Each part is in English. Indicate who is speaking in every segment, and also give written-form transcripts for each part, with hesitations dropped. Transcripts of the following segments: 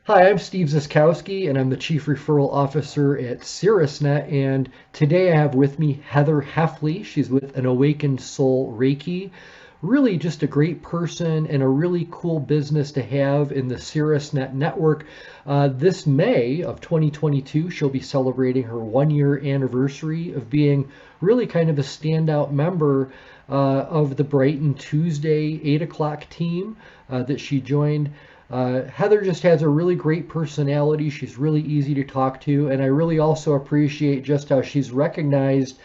Speaker 1: Hi, I'm Steve Ziskowski, and I'm the Chief Referral Officer at Caerusnet. And today I have with me Heather Heffley. She's with an Awakened Soul Reiki. Really just a great person and a really cool business to have in the Caerusnet network. This May of 2022, she'll be celebrating her 1 year anniversary of being really kind of a standout member of the Brighton Tuesday 8 o'clock team that she joined. Heather just has a really great personality. She's really easy to talk to, and I really also appreciate just how she's recognized,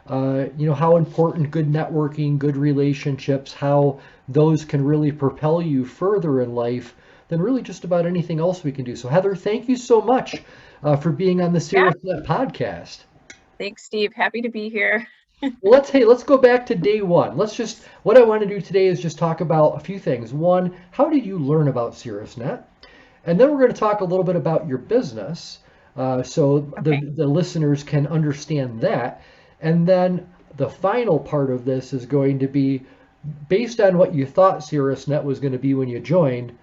Speaker 1: how important good networking, good relationships, how those can really propel you further in life than really just about anything else we can do. So, Heather, thank you so much for being on the
Speaker 2: Yeah,
Speaker 1: Serious Net podcast.
Speaker 2: thanks, Steve. Happy to be here.
Speaker 1: Well, let's go back to day one. What I want to do today is just talk about a few things. One, how did you learn about SiriusNet? And then we're going to talk a little bit about your business, so the
Speaker 2: Okay.
Speaker 1: the listeners can understand that. And then the final part of this is going to be based on what you thought SiriusNet was going to be when you joined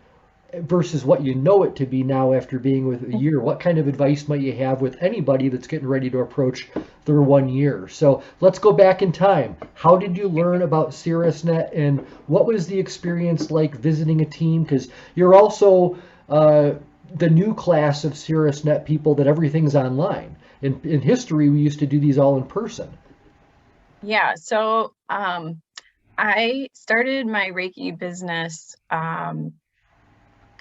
Speaker 1: versus what you know it to be now after being with a year. What kind of advice might you have with anybody that's getting ready to approach their 1 year? So let's go back in time. How did you learn about SiriusNet, and what was the experience like visiting a team? Because you're also the new class of SiriusNet people that everything's online. In history, we used to do these all in person.
Speaker 2: Yeah, so I started my Reiki business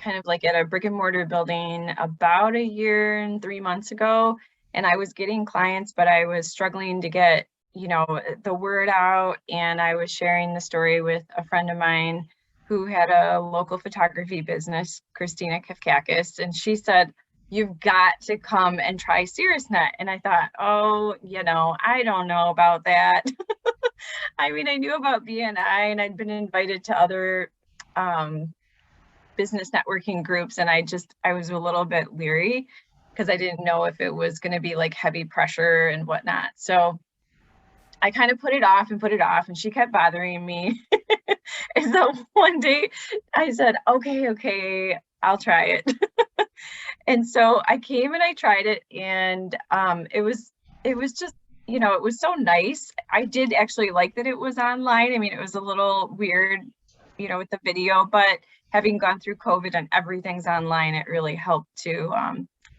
Speaker 2: kind of like at a brick and mortar building about a year and 3 months ago. And I was getting clients, but I was struggling to get, the word out. And I was sharing the story with a friend of mine who had a local photography business, Christina Kafkakis. And she said, "You've got to come and try SiriusNet." And I thought, oh, I don't know about that. I mean, I knew about BNI and I'd been invited to other um, business networking groups, and I was a little bit leery because I didn't know if it was going to be like heavy pressure and whatnot. So I kind of put it off and put it off, and she kept bothering me. And so one day I said, okay, I'll try it. And so I came and I tried it, and it was just, it was so nice. I did actually like that it was online. I mean, it was a little weird, with the video, but having gone through COVID and everything's online, it really helped to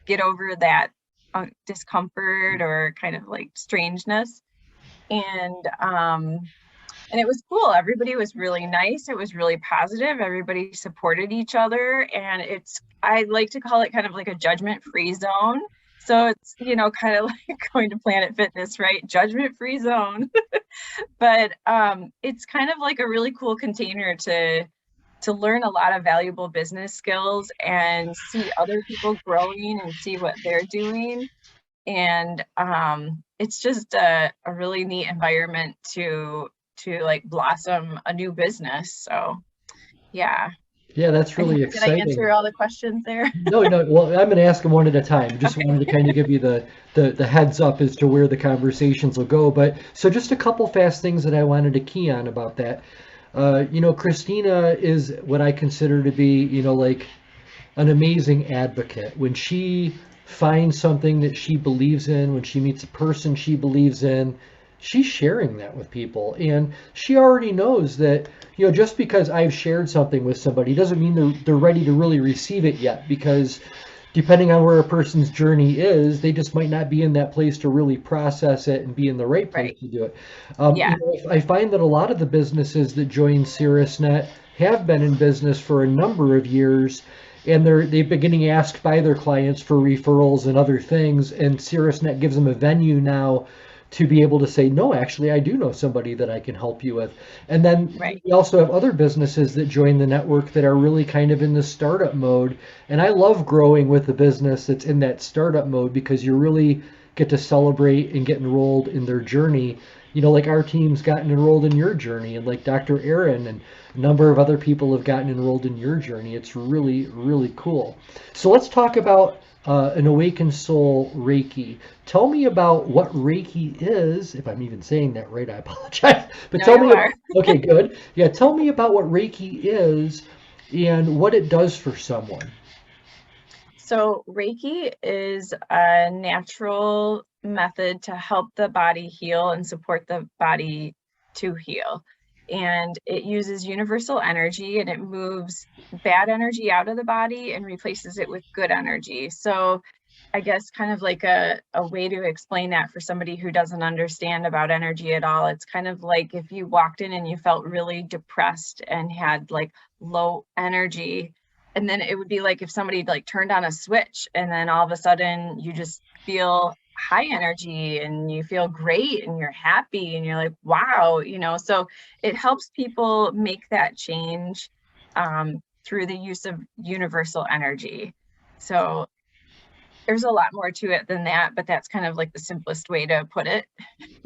Speaker 2: get over that discomfort or kind of like strangeness. And and it was cool. Everybody was really nice. It was really positive. Everybody supported each other. And I like to call it kind of like a judgment-free zone. So it's, kind of like going to Planet Fitness, right? Judgment-free zone. But it's kind of like a really cool container to learn a lot of valuable business skills and see other people growing and see what they're doing. And it's just a really neat environment to like blossom a new business. So yeah.
Speaker 1: Yeah, that's
Speaker 2: I think,
Speaker 1: really
Speaker 2: did I answer
Speaker 1: exciting.
Speaker 2: all the questions there?
Speaker 1: No, no. Well, I'm going to ask them one at a time. Just
Speaker 2: Okay.
Speaker 1: wanted to kind of give you the heads up as to where the conversations will go. But so just a couple fast things that I wanted to key on about that. Christina is what I consider to be, like an amazing advocate. When she finds something that she believes in, when she meets a person she believes in, she's sharing that with people. And she already knows that, just because I've shared something with somebody doesn't mean they're ready to really receive it yet, because depending on where a person's journey is, they just might not be in that place to really process it and be in the right place
Speaker 2: Right.
Speaker 1: to do it.
Speaker 2: Yeah.
Speaker 1: I find that a lot of the businesses that join SiriusNet have been in business for a number of years, and they've been getting asked by their clients for referrals and other things, and SiriusNet gives them a venue now to be able to say, no, actually, I do know somebody that I can help you with. And then
Speaker 2: Right.
Speaker 1: we also have other businesses that join the network that are really kind of in the startup mode. And I love growing with a business that's in that startup mode, because you really get to celebrate and get enrolled in their journey. Like our team's gotten enrolled in your journey, and like Dr. Aaron and a number of other people have gotten enrolled in your journey. It's really, really cool. So let's talk about an awakened soul Reiki. Tell me about what Reiki is. If I'm even saying that right, I apologize. But
Speaker 2: No,
Speaker 1: tell
Speaker 2: you
Speaker 1: me,
Speaker 2: are.
Speaker 1: okay, good. Yeah, tell me about what Reiki is and what it does for someone.
Speaker 2: So Reiki is a natural method to help the body heal and support the body to heal. And it uses universal energy and it moves bad energy out of the body and replaces it with good energy. So I guess kind of like a way to explain that for somebody who doesn't understand about energy at all. It's kind of like if you walked in and you felt really depressed and had like low energy, and then it would be like if somebody like turned on a switch and then all of a sudden you just feel high energy and you feel great and you're happy and you're like, wow, so it helps people make that change through the use of universal energy. So there's a lot more to it than that, but that's kind of like the simplest way to put it.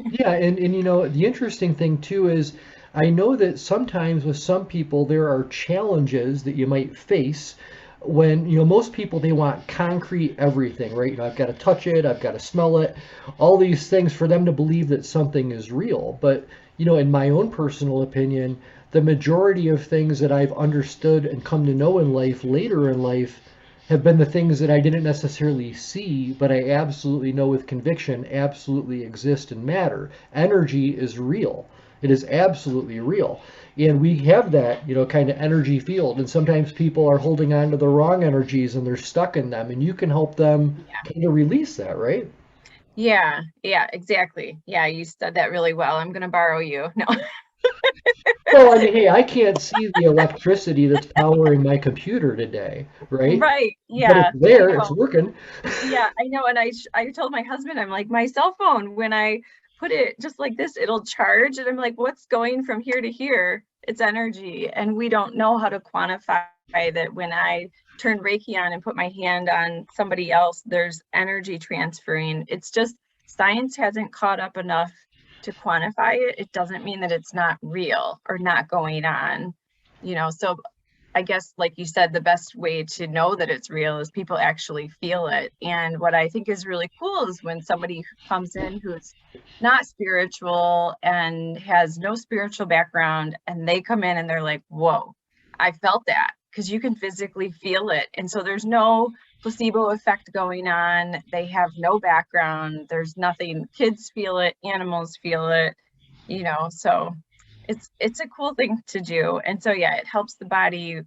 Speaker 1: Yeah, and the interesting thing too is I know that sometimes with some people there are challenges that you might face when, most people they want concrete everything, right? I've got to touch it, I've got to smell it, all these things for them to believe that something is real. But, in my own personal opinion, the majority of things that I've understood and come to know in life later in life have been the things that I didn't necessarily see, but I absolutely know with conviction absolutely exist and matter. Energy is real. It is absolutely real. And we have that, kind of energy field. And sometimes people are holding on to the wrong energies and they're stuck in them. And you can help them
Speaker 2: Yeah.
Speaker 1: kind of release that, right?
Speaker 2: Yeah, exactly. Yeah, you said that really well. I'm going to borrow you. No.
Speaker 1: Well, I mean, hey, I can't see the electricity that's powering my computer today, right?
Speaker 2: Right.
Speaker 1: But it's
Speaker 2: Yeah, I
Speaker 1: there, it's
Speaker 2: know.
Speaker 1: working.
Speaker 2: Yeah, I know. And I told my husband, I'm like, my cell phone, when I put it just like this, it'll charge. And I'm like, what's going from here to here? It's energy. And we don't know how to quantify that when I turn Reiki on and put my hand on somebody else, there's energy transferring. It's just science hasn't caught up enough to quantify it. It doesn't mean that it's not real or not going on, so I guess, like you said, the best way to know that it's real is people actually feel it. And what I think is really cool is when somebody comes in who's not spiritual and has no spiritual background, and they come in and they're like, whoa, I felt that, because you can physically feel it. And so there's no placebo effect going on. They have no background. There's nothing. Kids feel it, animals feel it, so it's a cool thing to do. And so yeah, it helps the body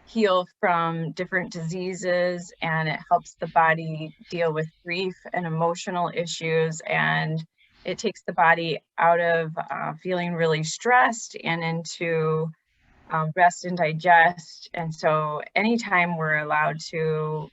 Speaker 2: heal from different diseases, and it helps the body deal with grief and emotional issues, and it takes the body out of feeling really stressed and into rest and digest. And so anytime we're allowed to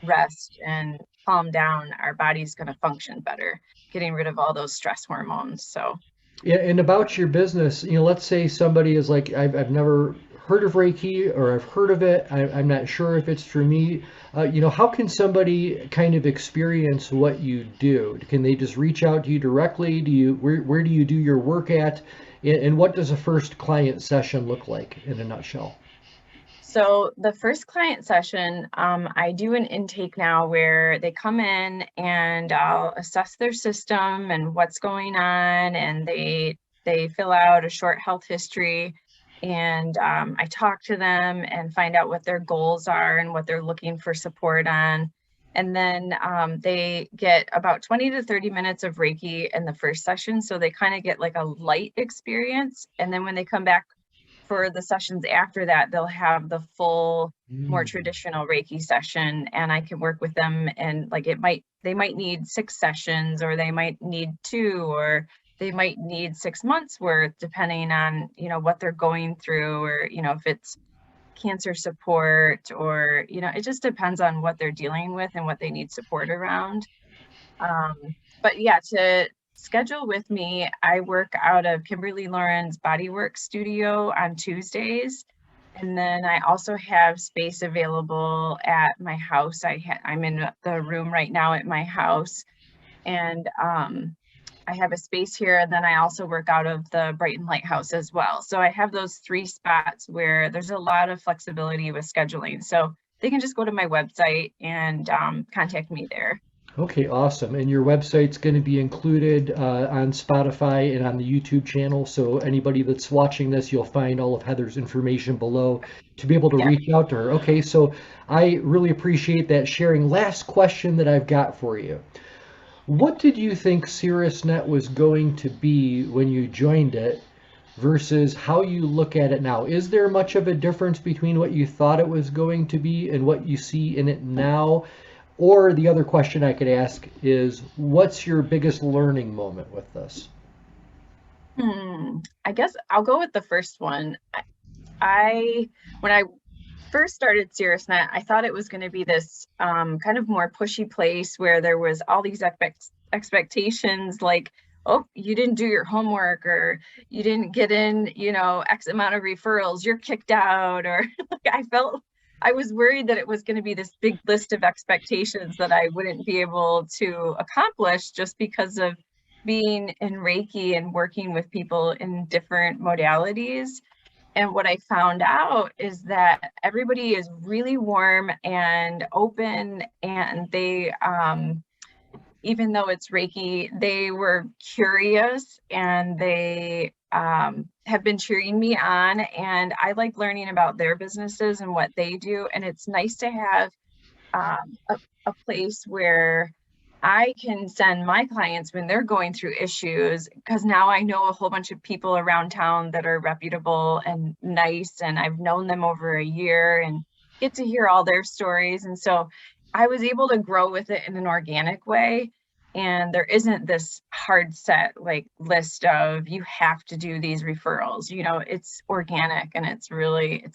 Speaker 2: rest and calm down, our body's going to function better, getting rid of all those stress hormones. So
Speaker 1: Yeah, and about your business, let's say somebody is like, I've never heard of Reiki or I've heard of it. I'm not sure if it's for me. How can somebody kind of experience what you do? Can they just reach out to you directly? Where do you do your work at? And what does a first client session look like in a nutshell?
Speaker 2: So the first client session, I do an intake now where they come in and I'll assess their system and what's going on, and they fill out a short health history, and I talk to them and find out what their goals are and what they're looking for support on. And then they get about 20 to 30 minutes of Reiki in the first session, so they kind of get like a light experience. And then when they come back for the sessions after that, they'll have the full, more
Speaker 1: Mm.
Speaker 2: traditional Reiki session, and I can work with them. And like they might need 6 sessions, or they might need 2, or they might need 6 months worth, depending on, what they're going through, or, if it's cancer support, or, it just depends on what they're dealing with and what they need support around. But yeah, to schedule with me, I work out of Kimberly Lauren's Bodywork Studio on Tuesdays. And then I also have space available at my house. I'm in the room right now at my house, and I have a space here. And then I also work out of the Brighton Lighthouse as well. So I have those 3 spots where there's a lot of flexibility with scheduling. So they can just go to my website and contact me there.
Speaker 1: Okay, awesome. And your website's going to be included on Spotify and on the YouTube channel. So anybody that's watching this, you'll find all of Heather's information below to be able to
Speaker 2: Yeah.
Speaker 1: reach out to her. Okay, so I really appreciate that sharing. Last question that I've got for you. What did you think Caerusnet was going to be when you joined it versus how you look at it now? Is there much of a difference between what you thought it was going to be and what you see in it now? Or the other question I could ask is, what's your biggest learning moment with this?
Speaker 2: I guess I'll go with the first one. When I first started Caerusnet, I thought it was going to be this kind of more pushy place where there was all these expectations, like, oh, you didn't do your homework, or you didn't get in, X amount of referrals, you're kicked out, or like I was worried that it was going to be this big list of expectations that I wouldn't be able to accomplish just because of being in Reiki and working with people in different modalities. And what I found out is that everybody is really warm and open, and even though it's Reiki, they were curious, and they have been cheering me on. And I like learning about their businesses and what they do. And it's nice to have a place where I can send my clients when they're going through issues, because now I know a whole bunch of people around town that are reputable and nice, and I've known them over a year and get to hear all their stories. And so I was able to grow with it in an organic way. And there isn't this hard set like list of you have to do these referrals. It's organic, and it's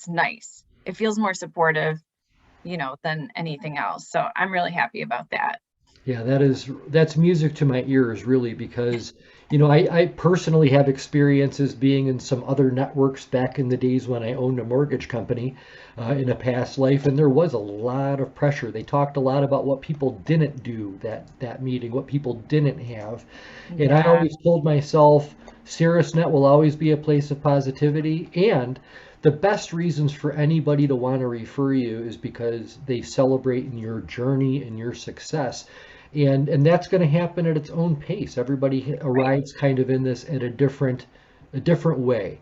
Speaker 2: nice. It feels more supportive, than anything else. So I'm really happy about that.
Speaker 1: Yeah, that's music to my ears, really, because I personally have experiences being in some other networks back in the days when I owned a mortgage company in a past life, and there was a lot of pressure. They talked a lot about what people didn't do that meeting, what people didn't have, and I
Speaker 2: Yeah,
Speaker 1: always told myself, SiriusNet will always be a place of positivity, and the best reasons for anybody to want to refer you is because they celebrate in your journey and your success. And that's going to happen at its own pace. Everybody
Speaker 2: right.
Speaker 1: arrives kind of in this at a different way.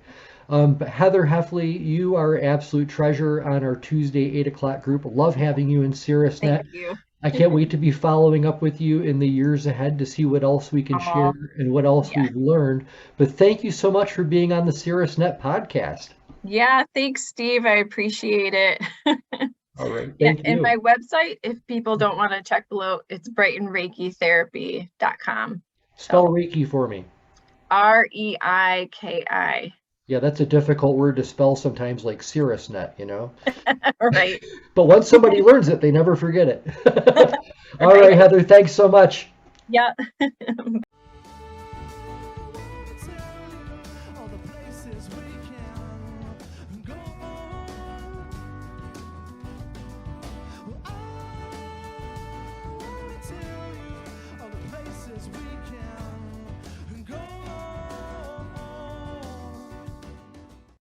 Speaker 1: But Heather Heffley, you are absolute treasure on our Tuesday 8 o'clock group. Love having you in
Speaker 2: Thank
Speaker 1: SiriusNet.
Speaker 2: you.
Speaker 1: I can't wait to be following up with you in the years ahead to see what else we can share
Speaker 2: Oh,
Speaker 1: and what else
Speaker 2: yeah.
Speaker 1: we've learned. But thank you so much for being on the SiriusNet podcast.
Speaker 2: Yeah, thanks, Steve. I appreciate it.
Speaker 1: All right,
Speaker 2: Yeah,
Speaker 1: thank
Speaker 2: and my
Speaker 1: you.
Speaker 2: website, if people don't want to check below, it's brightonreikitherapy.com.
Speaker 1: Spell
Speaker 2: So
Speaker 1: Reiki for me.
Speaker 2: Reiki.
Speaker 1: Yeah, that's a difficult word to spell sometimes, like SiriusNet.
Speaker 2: Right,
Speaker 1: But once somebody learns it, they never forget it. All right,
Speaker 2: right.
Speaker 1: Heather, thanks so much.
Speaker 2: Yeah.